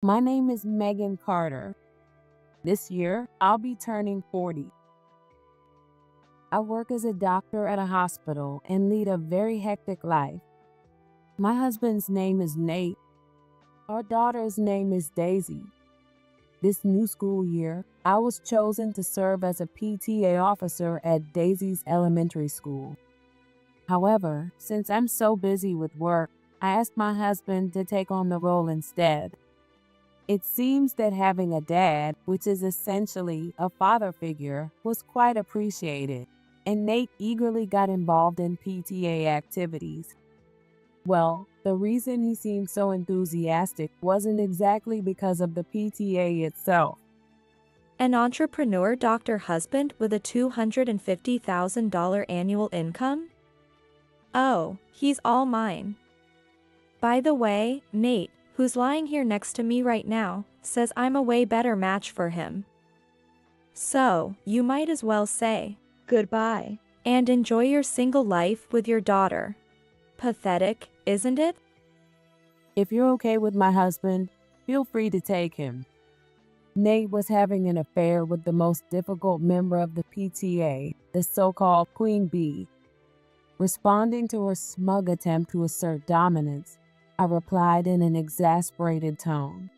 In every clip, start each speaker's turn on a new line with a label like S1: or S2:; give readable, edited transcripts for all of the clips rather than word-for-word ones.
S1: My name is Megan Carter. This year, I'll be turning 40. I work as a doctor at a hospital and lead a very hectic life. My husband's name is Nate. Our daughter's name is Daisy. This new school year, I was chosen to serve as a PTA officer at Daisy's elementary school. However, since I'm so busy with work, I asked my husband to take on the role instead. It seems that having a dad, which is essentially a father figure, was quite appreciated, and Nate eagerly got involved in PTA activities. Well, the reason he seemed so enthusiastic wasn't exactly because of the PTA itself.
S2: An entrepreneur doctor husband with a $250,000 annual income? Oh, he's all mine. By the way, Nate, who's lying here next to me right now, says I'm a way better match for him. So, you might as well say goodbye and enjoy your single life with your daughter. Pathetic, isn't it?
S1: If you're okay with my husband, feel free to take him. Nate was having an affair with the most difficult member of the PTA, the so-called Queen Bee. Responding to her smug attempt to assert dominance, I replied in an exasperated tone.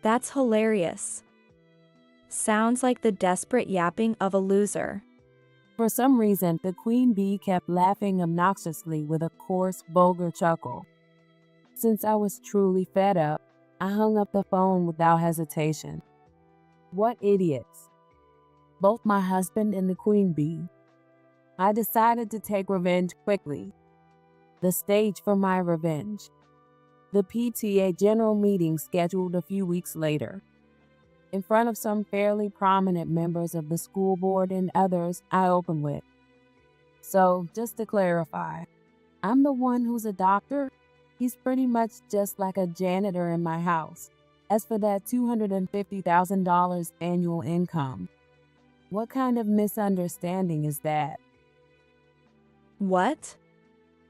S2: That's hilarious. Sounds like the desperate yapping of a loser.
S1: For some reason, the Queen Bee kept laughing obnoxiously with a coarse, vulgar chuckle. Since I was truly fed up, I hung up the phone without hesitation. What idiots! Both my husband and the Queen Bee. I decided to take revenge quickly. The stage for my revenge. The PTA general meeting scheduled a few weeks later. In front of some fairly prominent members of the school board and others I opened with. So, just to clarify, I'm the one who's a doctor. He's pretty much just like a janitor in my house. As for that $250,000 annual income, what kind of misunderstanding is that?
S2: What?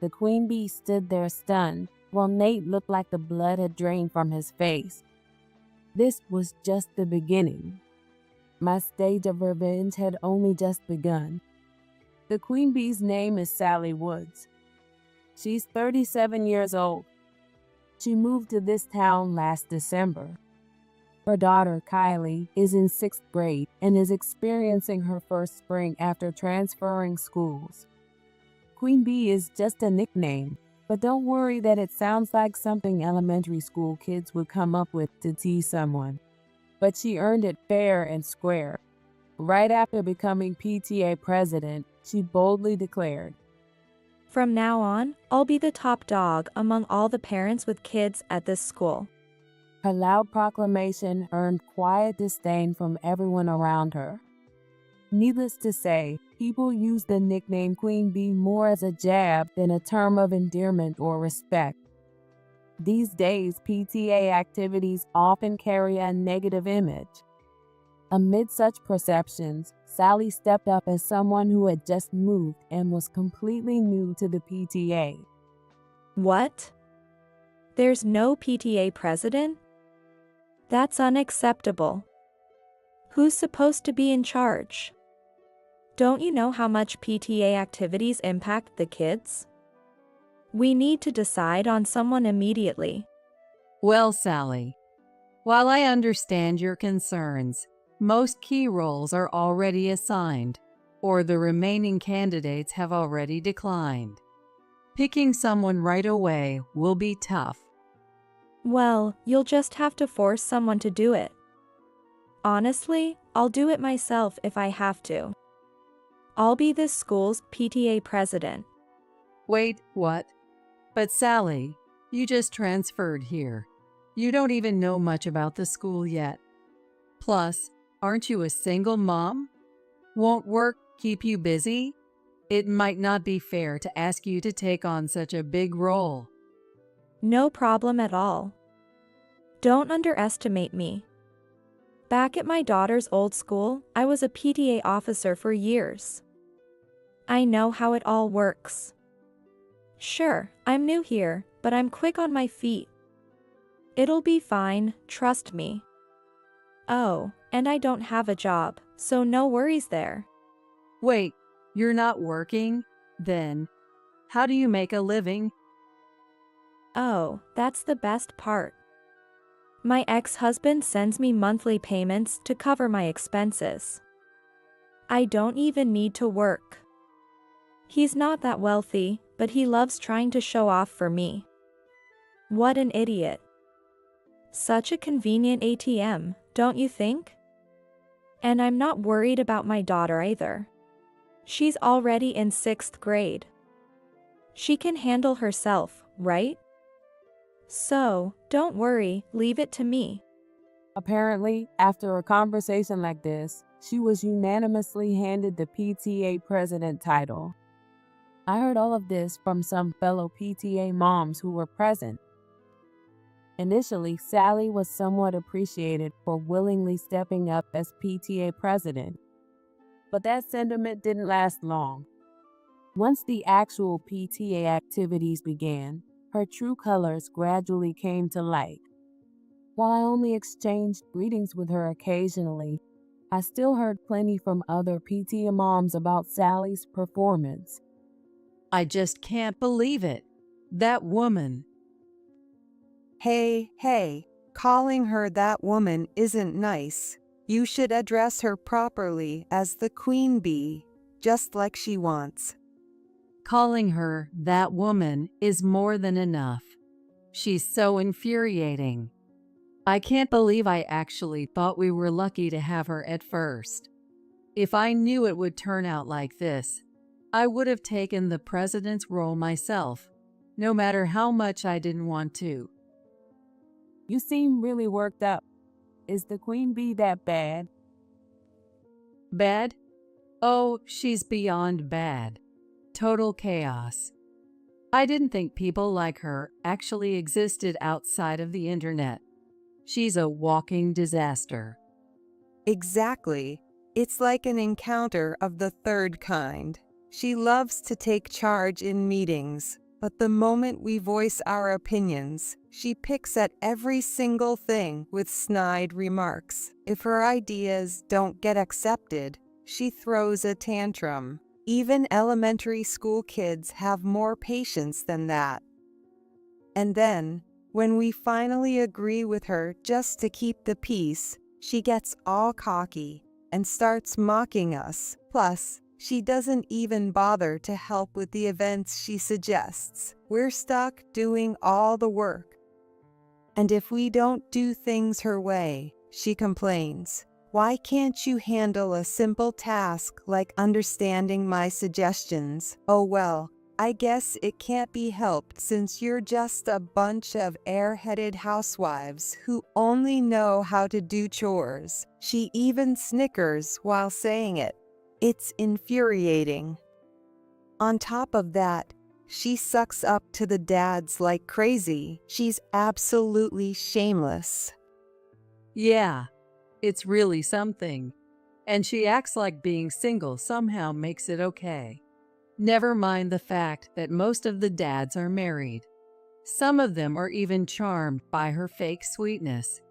S1: The Queen Bee stood there stunned, while Nate looked like the blood had drained from his face. This was just the beginning. My stage of revenge had only just begun. The Queen Bee's name is Sally Woods. She's 37 years old. She moved to this town last December. Her daughter, Kylie, is in 6th grade and is experiencing her first spring after transferring schools. Queen Bee is just a nickname, but don't worry that it sounds like something elementary school kids would come up with to tease someone. But she earned it fair and square. Right after becoming PTA president, she boldly declared,
S2: From now on, I'll be the top dog among all the parents with kids at this school.
S1: Her loud proclamation earned quiet disdain from everyone around her. Needless to say, people use the nickname Queen Bee more as a jab than a term of endearment or respect. These days, PTA activities often carry a negative image. Amid such perceptions, Sally stepped up as someone who had just moved and was completely new to the PTA.
S2: What? There's no PTA president? That's unacceptable. Who's supposed to be in charge? Don't you know how much PTA activities impact the kids? We need to decide on someone immediately.
S3: Well, Sally, while I understand your concerns, most key roles are already assigned, or the remaining candidates have already declined. Picking someone right away will be tough.
S2: Well, you'll just have to force someone to do it. Honestly, I'll do it myself if I have to. I'll be this school's PTA president.
S3: Wait, what? But Sally, you just transferred here. You don't even know much about the school yet. Plus, aren't you a single mom? Won't work keep you busy? It might not be fair to ask you to take on such a big role.
S2: No problem at all. Don't underestimate me. Back at my daughter's old school, I was a PTA officer for years. I know how it all works. Sure, I'm new here, but I'm quick on my feet. It'll be fine, trust me. Oh, and I don't have a job, so no worries there.
S3: Wait, you're not working? Then, how do you make a living?
S2: Oh, that's the best part. My ex-husband sends me monthly payments to cover my expenses. I don't even need to work. He's not that wealthy, but he loves trying to show off for me. What an idiot. Such a convenient ATM, don't you think? And I'm not worried about my daughter either. She's already in 6th grade. She can handle herself, right? So, don't worry, leave it to me.
S1: Apparently, after a conversation like this, she was unanimously handed the PTA president title. I heard all of this from some fellow PTA moms who were present. Initially, Sally was somewhat appreciated for willingly stepping up as PTA president, but that sentiment didn't last long. Once the actual PTA activities began, her true colors gradually came to light. While I only exchanged greetings with her occasionally, I still heard plenty from other PTA moms about Sally's performance.
S3: I just can't believe it. That woman.
S4: Hey, calling her that woman isn't nice. You should address her properly as the queen bee, just like she wants.
S3: Calling her that woman is more than enough. She's so infuriating. I can't believe I actually thought we were lucky to have her at first. If I knew it would turn out like this, I would have taken the president's role myself, no matter how much I didn't want to.
S1: You seem really worked up. Is the queen bee that bad?
S3: Bad? Oh, she's beyond bad. Total chaos. I didn't think people like her actually existed outside of the internet. She's a walking disaster.
S4: Exactly. It's like an encounter of the third kind. She loves to take charge in meetings, but the moment we voice our opinions, she picks at every single thing with snide remarks. If her ideas don't get accepted, she throws a tantrum. Even elementary school kids have more patience than that. And then, when we finally agree with her just to keep the peace, she gets all cocky and starts mocking us. Plus, she doesn't even bother to help with the events she suggests. We're stuck doing all the work. And if we don't do things her way, she complains. Why can't you handle a simple task like understanding my suggestions? Oh well, I guess it can't be helped since you're just a bunch of airheaded housewives who only know how to do chores. She even snickers while saying it. It's infuriating. On top of that, she sucks up to the dads like crazy. She's absolutely shameless.
S3: Yeah, it's really something. And she acts like being single somehow makes it okay. Never mind the fact that most of the dads are married. Some of them are even charmed by her fake sweetness.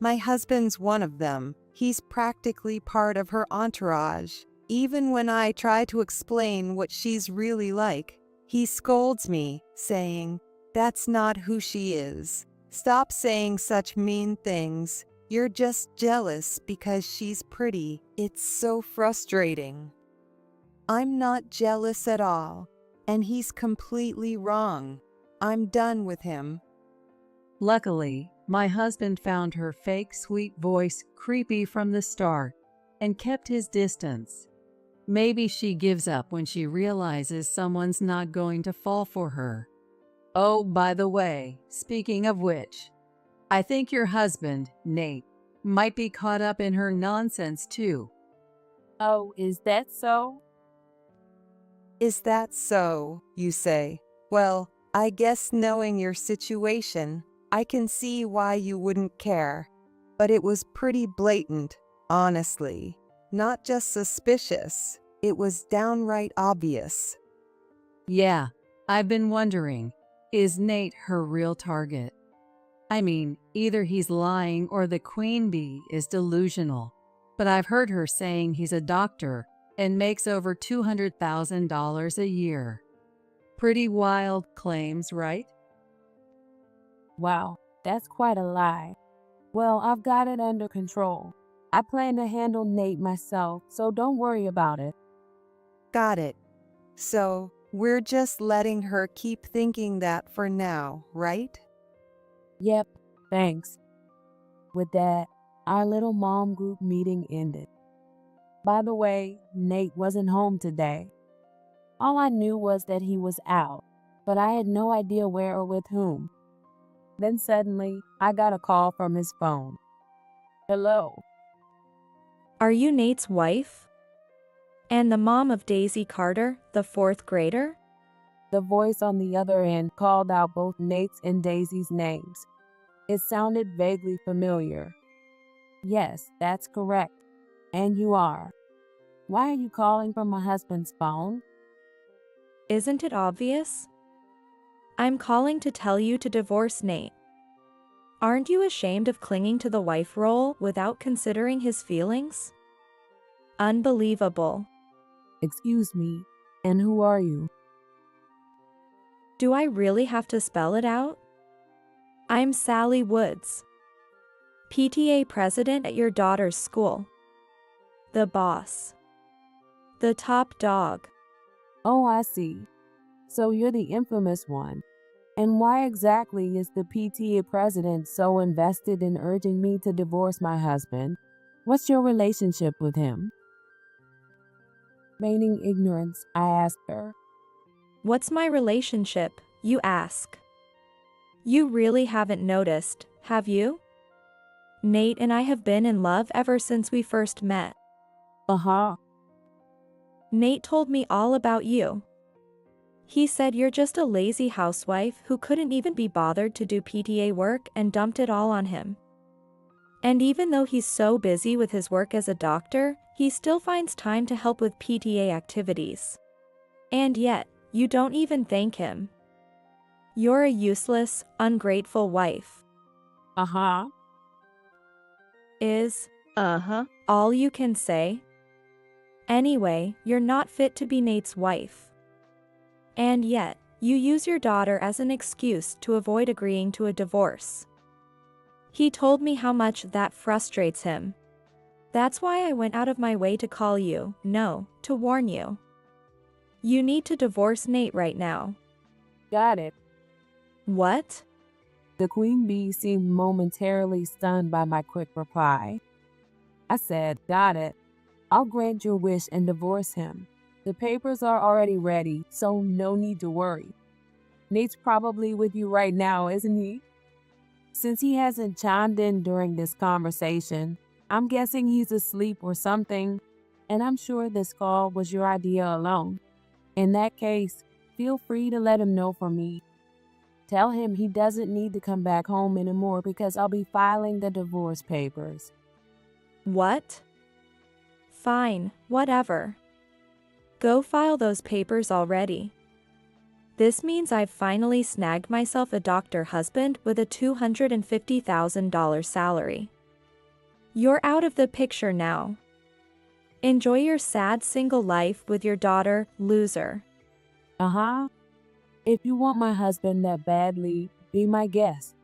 S4: My husband's one of them. He's practically part of her entourage. Even when I try to explain what she's really like, he scolds me, saying, "That's not who she is. Stop saying such mean things. You're just jealous because she's pretty." It's so frustrating. I'm not jealous at all, and he's completely wrong. I'm done with him.
S3: Luckily, my husband found her fake sweet voice creepy from the start and kept his distance. Maybe she gives up when she realizes someone's not going to fall for her. Oh, by the way, speaking of which, I think your husband, Nate, might be caught up in her nonsense too.
S1: Oh, is that so?
S4: Is that so, you say? Well, I guess knowing your situation, I can see why you wouldn't care. But it was pretty blatant, honestly. Not just suspicious, it was downright obvious.
S3: Yeah, I've been wondering, is Nate her real target? I mean, either he's lying or the queen bee is delusional. But I've heard her saying he's a doctor and makes over $200,000 a year. Pretty wild claims, right?
S1: Wow, that's quite a lie. Well, I've got it under control. I plan to handle Nate myself, so don't worry about it.
S4: Got it. So, we're just letting her keep thinking that for now, right?
S1: Yep, thanks. With that, our little mom group meeting ended. By the way, Nate wasn't home today. All I knew was that he was out, but I had no idea where or with whom. Then suddenly, I got a call from his phone. Hello.
S2: Are you Nate's wife? And the mom of Daisy Carter, the fourth grader?
S1: The voice on the other end called out both Nate's and Daisy's names. It sounded vaguely familiar. Yes, that's correct. And you are. Why are you calling from my husband's phone?
S2: Isn't it obvious? I'm calling to tell you to divorce Nate. Aren't you ashamed of clinging to the wife role without considering his feelings? Unbelievable.
S1: Excuse me, and who are you?
S2: Do I really have to spell it out? I'm Sally Woods, PTA president at your daughter's school. The boss. The top dog.
S1: Oh, I see. So you're the infamous one. And why exactly is the PTA president so invested in urging me to divorce my husband? What's your relationship with him? Feigning ignorance, I asked her.
S2: What's my relationship, you ask? You really haven't noticed, have you? Nate and I have been in love ever since we first met.
S1: Uh-huh.
S2: Nate told me all about you. He said you're just a lazy housewife who couldn't even be bothered to do PTA work and dumped it all on him. And even though he's so busy with his work as a doctor, he still finds time to help with PTA activities. And yet, you don't even thank him. You're a useless, ungrateful wife.
S1: Uh-huh.
S2: Is, all you can say? Anyway, you're not fit to be Nate's wife. And yet, you use your daughter as an excuse to avoid agreeing to a divorce. He told me how much that frustrates him. That's why I went out of my way to call you, to warn you. You need to divorce Nate right now.
S1: Got it.
S2: What?
S1: The queen bee seemed momentarily stunned by my quick reply. I said, got it. I'll grant your wish and divorce him. The papers are already ready, so no need to worry. Nate's probably with you right now, isn't he? Since he hasn't chimed in during this conversation, I'm guessing he's asleep or something, and I'm sure this call was your idea alone. In that case, feel free to let him know for me. Tell him he doesn't need to come back home anymore because I'll be filing the divorce papers.
S2: What? Fine, whatever. Go file those papers already. This means I've finally snagged myself a doctor husband with a $250,000 salary. You're out of the picture now. Enjoy your sad single life with your daughter, loser.
S1: Uh-huh. If you want my husband that badly, be my guest.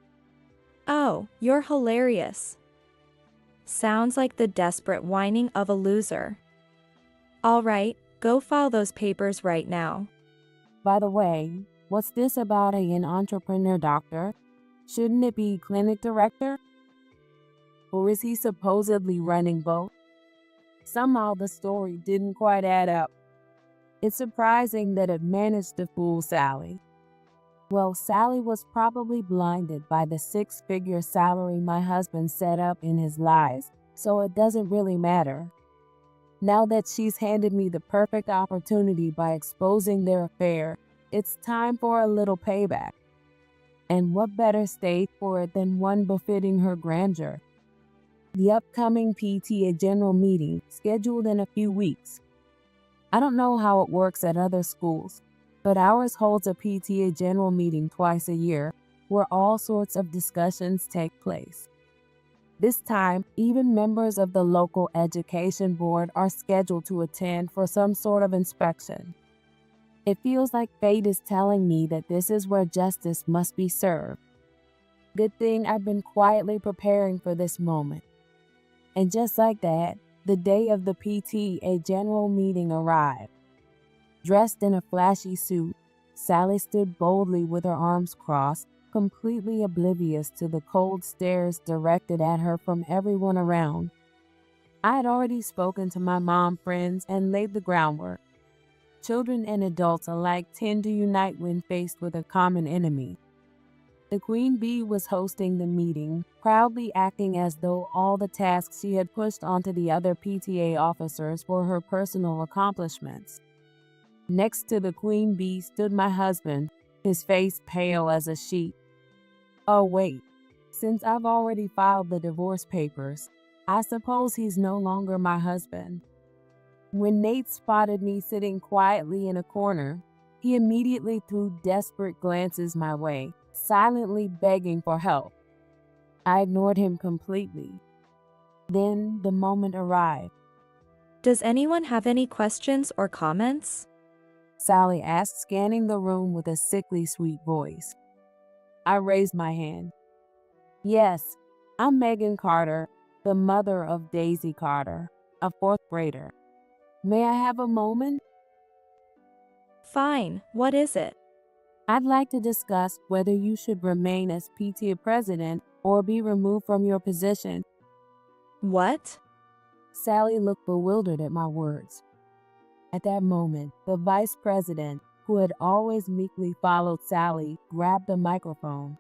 S2: Oh, you're hilarious. Sounds like the desperate whining of a loser. All right, go file those papers right now.
S1: By the way, what's this about an entrepreneur doctor? Shouldn't it be clinic director? Or is he supposedly running both? Somehow the story didn't quite add up. It's surprising that it managed to fool Sally. Well, Sally was probably blinded by the six-figure salary my husband set up in his lies, so it doesn't really matter. Now that she's handed me the perfect opportunity by exposing their affair, it's time for a little payback. And what better stage for it than one befitting her grandeur? The upcoming PTA general meeting, scheduled in a few weeks. I don't know how it works at other schools, but ours holds a PTA general meeting twice a year, where all sorts of discussions take place. This time, even members of the local education board are scheduled to attend for some sort of inspection. It feels like fate is telling me that this is where justice must be served. Good thing I've been quietly preparing for this moment. And just like that, the day of the PTA general meeting arrived. Dressed in a flashy suit, Sally stood boldly with her arms crossed, completely oblivious to the cold stares directed at her from everyone around. I had already spoken to my mom friends and laid the groundwork. Children and adults alike tend to unite when faced with a common enemy. The Queen Bee was hosting the meeting, proudly acting as though all the tasks she had pushed onto the other PTA officers were her personal accomplishments. Next to the Queen Bee stood my husband, his face pale as a sheet. Oh wait, since I've already filed the divorce papers, I suppose he's no longer my husband. When Nate spotted me sitting quietly in a corner, he immediately threw desperate glances my way, silently begging for help. I ignored him completely. Then the moment arrived.
S2: Does anyone have any questions or comments?
S1: Sally asked, scanning the room with a sickly sweet voice. I raised my hand. Yes, I'm Megan Carter, the mother of Daisy Carter, a fourth grader. May I have a moment?
S2: Fine, what is it?
S1: I'd like to discuss whether you should remain as PTA president or be removed from your position.
S2: What?
S1: Sally looked bewildered at my words. At that moment, the vice president, who had always meekly followed Sally, grabbed the microphone.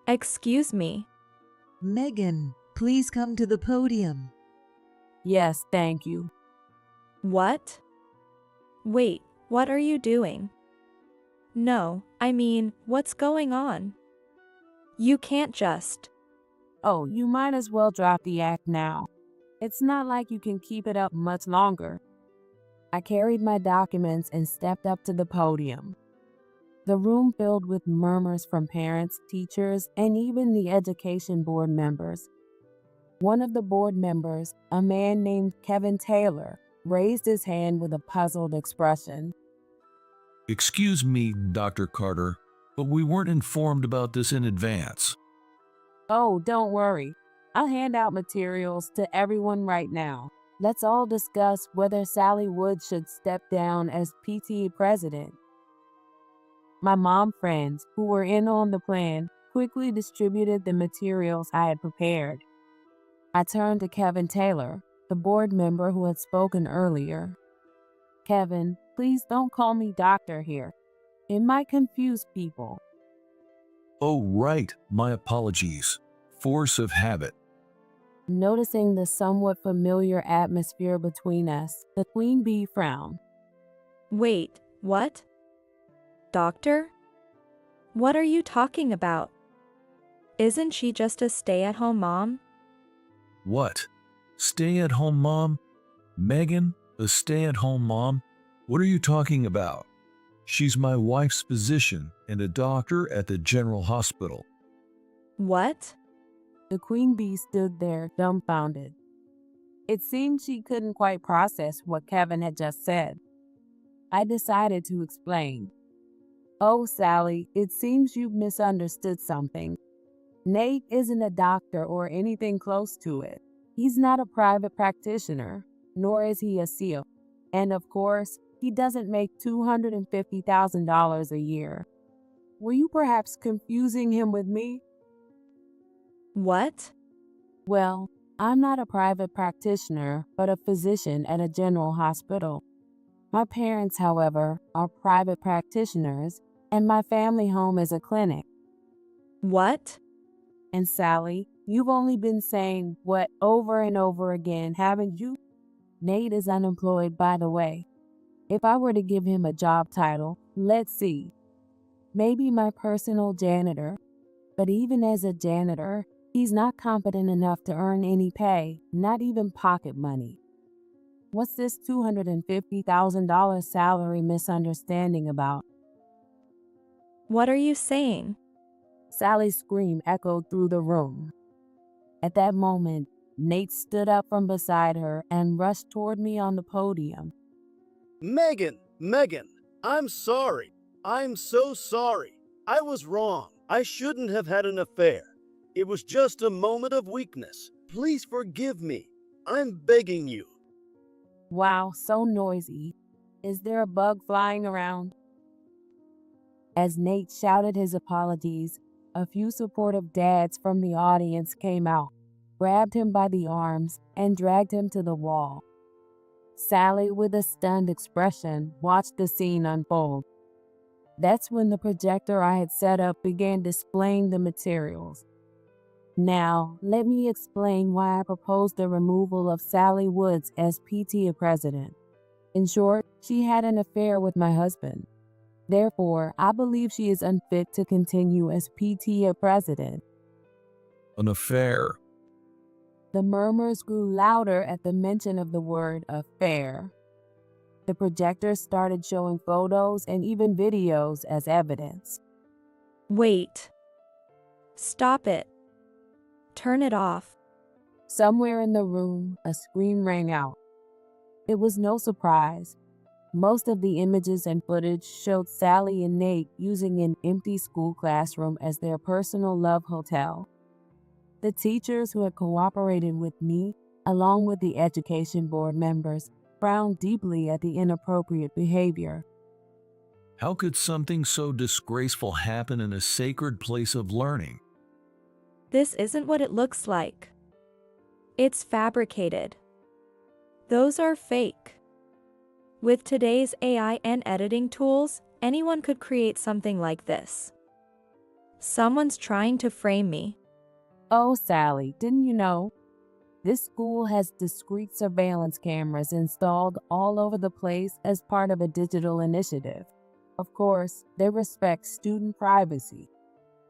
S2: Excuse me.
S5: Megan, please come to the podium.
S1: Yes, thank you.
S2: What? Wait, what are you doing? No, I mean, what's going on? You can't just.
S1: Oh, you might as well drop the act now. It's not like you can keep it up much longer. I carried my documents and stepped up to the podium. The room filled with murmurs from parents, teachers, and even the education board members. One of the board members, a man named Kevin Taylor, raised his hand with a puzzled expression.
S6: Excuse me, Dr. Carter, but we weren't informed about this in advance.
S1: Oh, don't worry. I'll hand out materials to everyone right now. Let's all discuss whether Sally Wood should step down as PTA president. My mom friends, who were in on the plan, quickly distributed the materials I had prepared. I turned to Kevin Taylor, the board member who had spoken earlier. Kevin, please don't call me doctor here. It might confuse people.
S6: Oh, right. My apologies. Force of habit.
S1: Noticing the somewhat familiar atmosphere between us, the Queen Bee frowned.
S2: Wait, what? Doctor? What are you talking about? Isn't she just a stay-at-home mom?
S6: What? Stay-at-home mom? Megan, a stay-at-home mom? What are you talking about? She's my wife's physician and a doctor at the general hospital.
S2: What?
S1: The Queen Bee stood there, dumbfounded. It seemed she couldn't quite process what Kevin had just said. I decided to explain. Oh, Sally, it seems you've misunderstood something. Nate isn't a doctor or anything close to it. He's not a private practitioner, nor is he a SEAL. And of course, he doesn't make $250,000 a year. Were you perhaps confusing him with me?
S2: What?
S1: Well, I'm not a private practitioner, but a physician at a general hospital. My parents, however, are private practitioners, and my family home is a clinic.
S2: What?
S1: And Sally, you've only been saying what over and over again, haven't you? Nate is unemployed, by the way. If I were to give him a job title, let's see. Maybe my personal janitor. But even as a janitor, he's not competent enough to earn any pay, not even pocket money. What's this $250,000 salary misunderstanding about?
S2: What are you saying?
S1: Sally's scream echoed through the room. At that moment, Nate stood up from beside her and rushed toward me on the podium.
S7: Megan, I'm sorry. I'm so sorry. I was wrong. I shouldn't have had an affair. It was just a moment of weakness. Please forgive me. I'm begging you.
S1: Wow, so noisy. Is there a bug flying around? As Nate shouted his apologies, a few supportive dads from the audience came out, grabbed him by the arms, and dragged him to the wall. Sally, with a stunned expression, watched the scene unfold. That's when the projector I had set up began displaying the materials. Now, let me explain why I proposed the removal of Sally Woods as PTA president. In short, she had an affair with my husband. Therefore, I believe she is unfit to continue as PTA president.
S6: An affair.
S1: The murmurs grew louder at the mention of the word affair. The projector started showing photos and even videos as evidence.
S2: Wait. Stop it. Turn it off.
S1: Somewhere in the room, a scream rang out. It was no surprise. Most of the images and footage showed Sally and Nate using an empty school classroom as their personal love hotel. The teachers who had cooperated with me, along with the education board members, frowned deeply at the inappropriate behavior.
S6: How could something so disgraceful happen in a sacred place of learning?
S2: This isn't what it looks like. It's fabricated. Those are fake. With today's AI and editing tools, anyone could create something like this. Someone's trying to frame me.
S1: Oh, Sally, didn't you know? This school has discrete surveillance cameras installed all over the place as part of a digital initiative. Of course, they respect student privacy.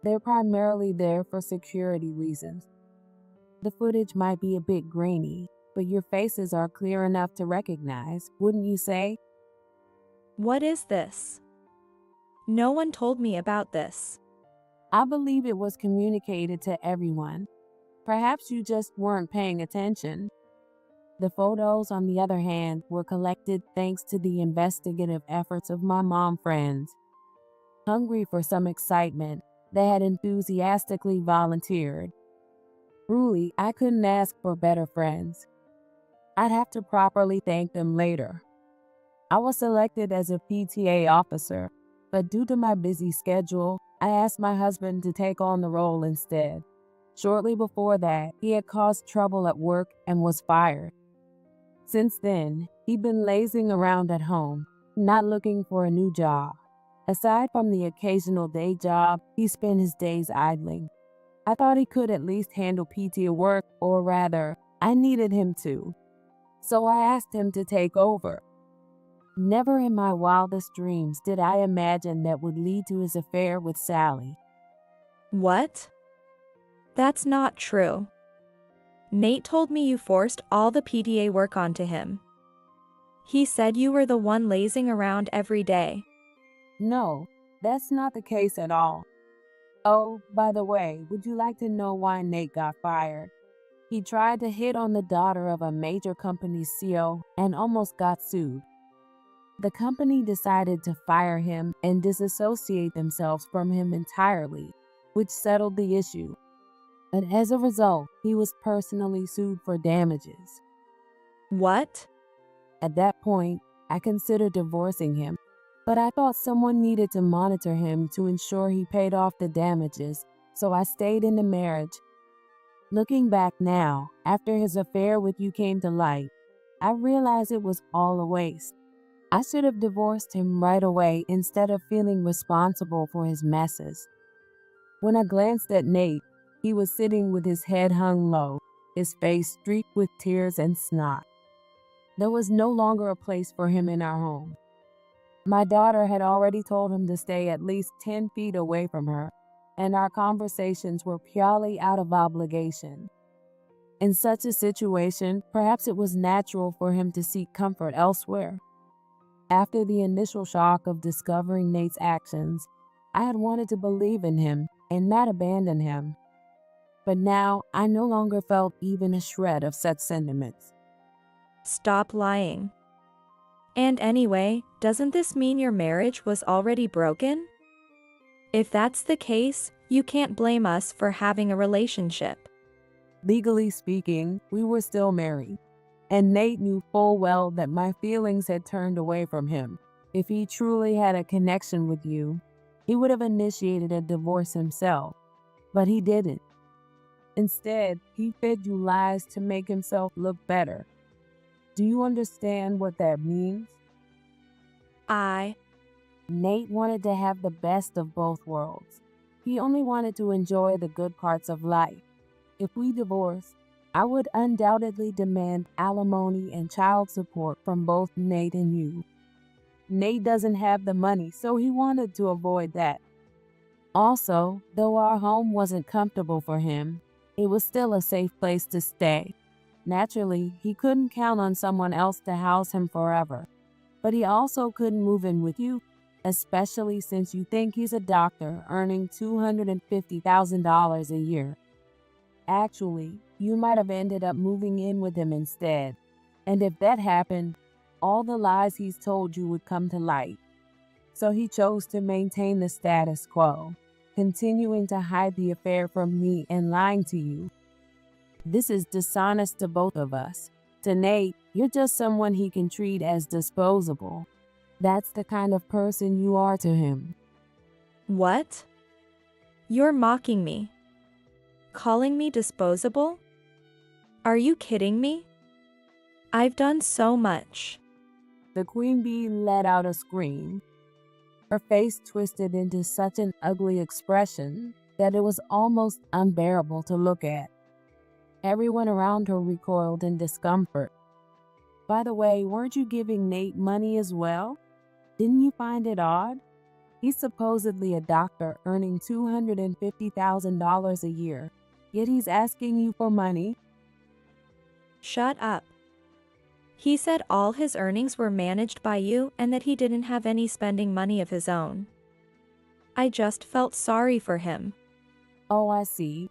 S1: They're primarily there for security reasons. The footage might be a bit grainy, but your faces are clear enough to recognize, wouldn't you say?
S2: What is this? No one told me about this.
S1: I believe it was communicated to everyone. Perhaps you just weren't paying attention. The photos, on the other hand, were collected thanks to the investigative efforts of my mom friends. Hungry for some excitement, they had enthusiastically volunteered. Truly, I couldn't ask for better friends. I'd have to properly thank them later. I was selected as a PTA officer, but due to my busy schedule, I asked my husband to take on the role instead. Shortly before that, he had caused trouble at work and was fired. Since then, he'd been lazing around at home, not looking for a new job. Aside from the occasional day job, he spent his days idling. I thought he could at least handle PTA work, or rather, I needed him to. So I asked him to take over. Never in my wildest dreams did I imagine that would lead to his affair with Sally.
S2: What? That's not true. Nate told me you forced all the PTA work onto him. He said you were the one lazing around every day.
S1: No, that's not the case at all. Oh, by the way, would you like to know why Nate got fired? He tried to hit on the daughter of a major company's CEO and almost got sued. The company decided to fire him and disassociate themselves from him entirely, which settled the issue. But as a result, he was personally sued for damages.
S2: What?
S1: At that point, I considered divorcing him, but I thought someone needed to monitor him to ensure he paid off the damages, so I stayed in the marriage. Looking back now, after his affair with you came to light, I realized it was all a waste. I should have divorced him right away instead of feeling responsible for his messes. When I glanced at Nate, he was sitting with his head hung low, his face streaked with tears and snot. There was no longer a place for him in our home. My daughter had already told him to stay at least 10 feet away from her, and our conversations were purely out of obligation. In such a situation, perhaps it was natural for him to seek comfort elsewhere. After the initial shock of discovering Nate's actions, I had wanted to believe in him and not abandon him. But now I no longer felt even a shred of such sentiments.
S2: Stop lying. And anyway, doesn't this mean your marriage was already broken? If that's the case, you can't blame us for having a relationship.
S1: Legally speaking, we were still married, and Nate knew full well that my feelings had turned away from him. If he truly had a connection with you, he would have initiated a divorce himself, but he didn't. Instead, he fed you lies to make himself look better. Do you understand what that means? Nate wanted to have the best of both worlds. He only wanted to enjoy the good parts of life. If we divorced, I would undoubtedly demand alimony and child support from both Nate and you. Nate doesn't have the money, so he wanted to avoid that. Also, though our home wasn't comfortable for him, it was still a safe place to stay. Naturally, he couldn't count on someone else to house him forever. But he also couldn't move in with you, especially since you think he's a doctor earning $250,000 a year. Actually, you might have ended up moving in with him instead. And if that happened, all the lies he's told you would come to light. So he chose to maintain the status quo, continuing to hide the affair from me and lying to you. This is dishonest to both of us. To Nate, you're just someone he can treat as disposable. That's the kind of person you are to him.
S2: What? You're mocking me. Calling me disposable? Are you kidding me? I've done so much.
S1: The queen bee let out a scream. Her face twisted into such an ugly expression that it was almost unbearable to look at. Everyone around her recoiled in discomfort. By the way, weren't you giving Nate money as well? Didn't you find it odd? He's supposedly a doctor earning $250,000 a year, yet he's asking you for money.
S2: Shut up. He said all his earnings were managed by you and that he didn't have any spending money of his own. I just felt sorry for him.
S1: Oh, I see.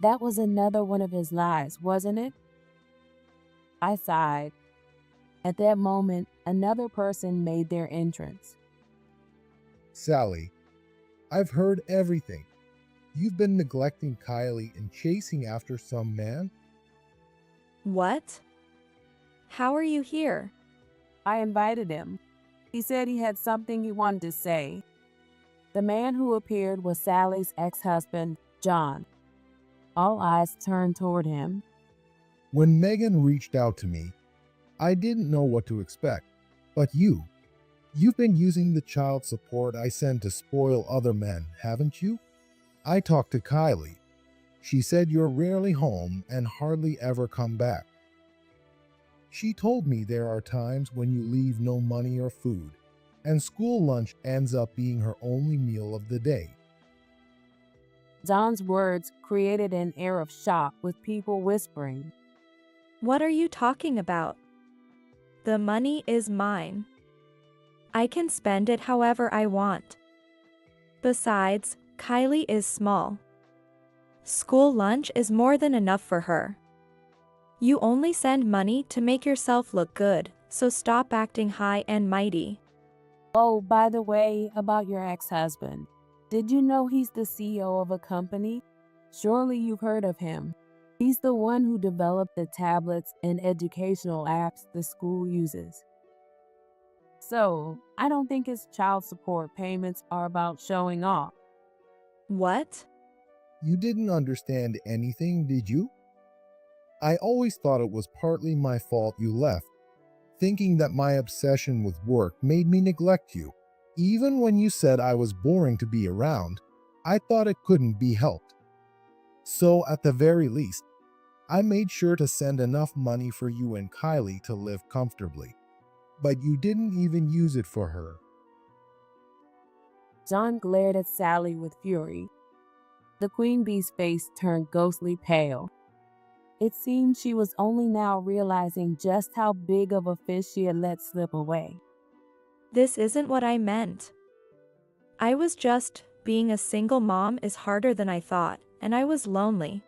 S1: That was another one of his lies, wasn't it? I sighed. At that moment, another person made their entrance.
S8: Sally, I've heard everything. You've been neglecting Kylie and chasing after some man?
S2: What? How are you here?
S1: I invited him. He said he had something he wanted to say. The man who appeared was Sally's ex-husband, John. All eyes turned toward him.
S8: When Megan reached out to me, I didn't know what to expect. But you've been using the child support I send to spoil other men, haven't you? I talked to Kylie. She said you're rarely home and hardly ever come back. She told me there are times when you leave no money or food, and school lunch ends up being her only meal of the day.
S1: John's words created an air of shock with people whispering.
S2: What are you talking about? The money is mine. I can spend it however I want. Besides, Kylie is small. School lunch is more than enough for her. You only send money to make yourself look good, so stop acting high and mighty.
S1: Oh, by the way, about your ex-husband. Did you know he's the CEO of a company? Surely you've heard of him. He's the one who developed the tablets and educational apps the school uses. So, I don't think his child support payments are about showing off.
S2: What?
S8: You didn't understand anything, did you? I always thought it was partly my fault you left, thinking that my obsession with work made me neglect you. Even when you said I was boring to be around, I thought it couldn't be helped. So at the very least, I made sure to send enough money for you and Kylie to live comfortably. But you didn't even use it for her.
S1: John glared at Sally with fury. The queen bee's face turned ghostly pale. It seemed she was only now realizing just how big of a fish she had let slip away.
S2: This isn't what I meant. I was just Being a single mom is harder than I thought, and I was lonely.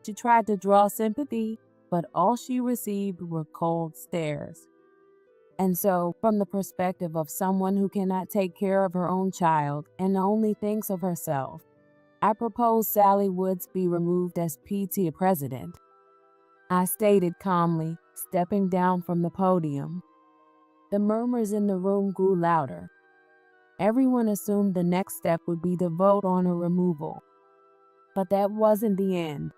S1: She tried to draw sympathy, but all she received were cold stares. And so, from the perspective of someone who cannot take care of her own child and only thinks of herself, I proposed Sally Woods be removed as PTA president. I stated calmly, stepping down from the podium. The murmurs in the room grew louder. Everyone assumed the next step would be to vote on her removal. But that wasn't the end.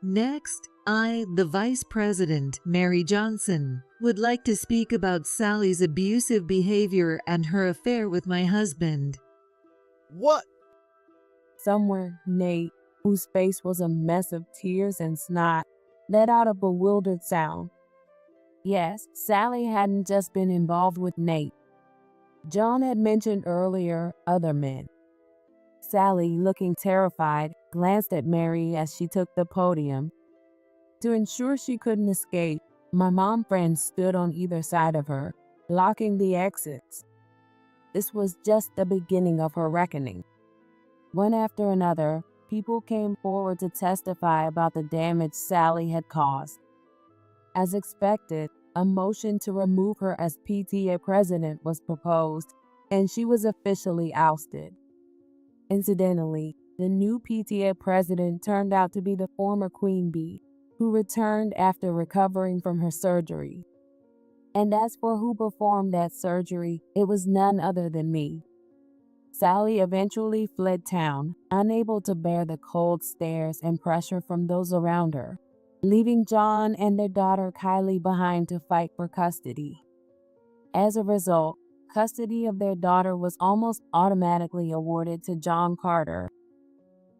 S5: Next, I, the Vice President, Mary Johnson, would like to speak about Sally's abusive behavior and her affair with my husband.
S7: What?
S1: Somewhere, Nate, whose face was a mess of tears and snot, let out a bewildered sound. Yes, Sally hadn't just been involved with Nate. John had mentioned earlier other men. Sally, looking terrified, glanced at Mary as she took the podium. To ensure she couldn't escape, my mom friends stood on either side of her, blocking the exits. This was just the beginning of her reckoning. One after another, people came forward to testify about the damage Sally had caused. As expected, a motion to remove her as PTA president was proposed, and she was officially ousted. Incidentally, the new PTA president turned out to be the former Queen Bee, who returned after recovering from her surgery. And as for who performed that surgery, it was none other than me. Sally eventually fled town, unable to bear the cold stares and pressure from those around her, leaving John and their daughter Kylie behind to fight for custody. As a result, custody of their daughter was almost automatically awarded to John Carter.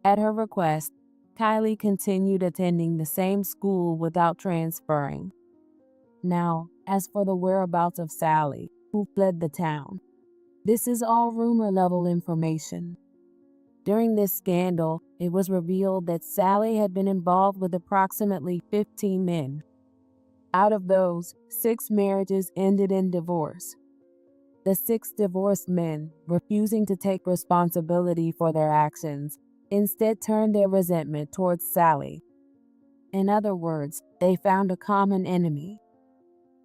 S1: At her request, Kylie continued attending the same school without transferring. Now, as for the whereabouts of Sally, who fled the town, this is all rumor-level information. During this scandal, it was revealed that Sally had been involved with approximately 15 men. Out of those, 6 marriages ended in divorce. The 6 divorced men, refusing to take responsibility for their actions, instead turned their resentment towards Sally. In other words, they found a common enemy.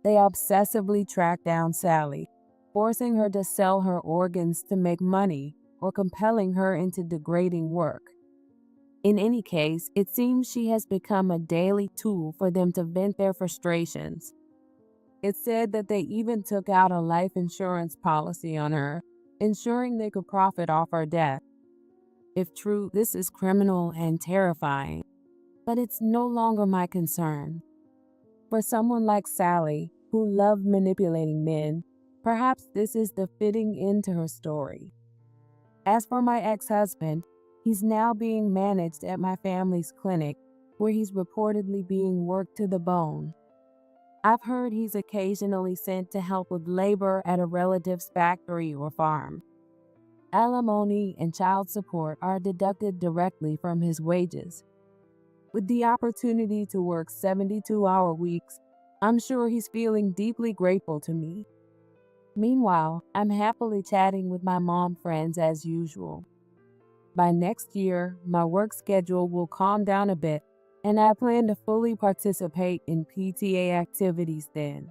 S1: They obsessively tracked down Sally, forcing her to sell her organs to make money or compelling her into degrading work. In any case, it seems she has become a daily tool for them to vent their frustrations. It's said that they even took out a life insurance policy on her, ensuring they could profit off her death. If true, this is criminal and terrifying, but it's no longer my concern. For someone like Sally, who loved manipulating men, perhaps this is the fitting end to her story. As for my ex-husband, he's now being managed at my family's clinic, where he's reportedly being worked to the bone. I've heard he's occasionally sent to help with labor at a relative's factory or farm. Alimony and child support are deducted directly from his wages. With the opportunity to work 72-hour weeks, I'm sure he's feeling deeply grateful to me. Meanwhile, I'm happily chatting with my mom friends as usual. By next year, my work schedule will calm down a bit, and I plan to fully participate in PTA activities then.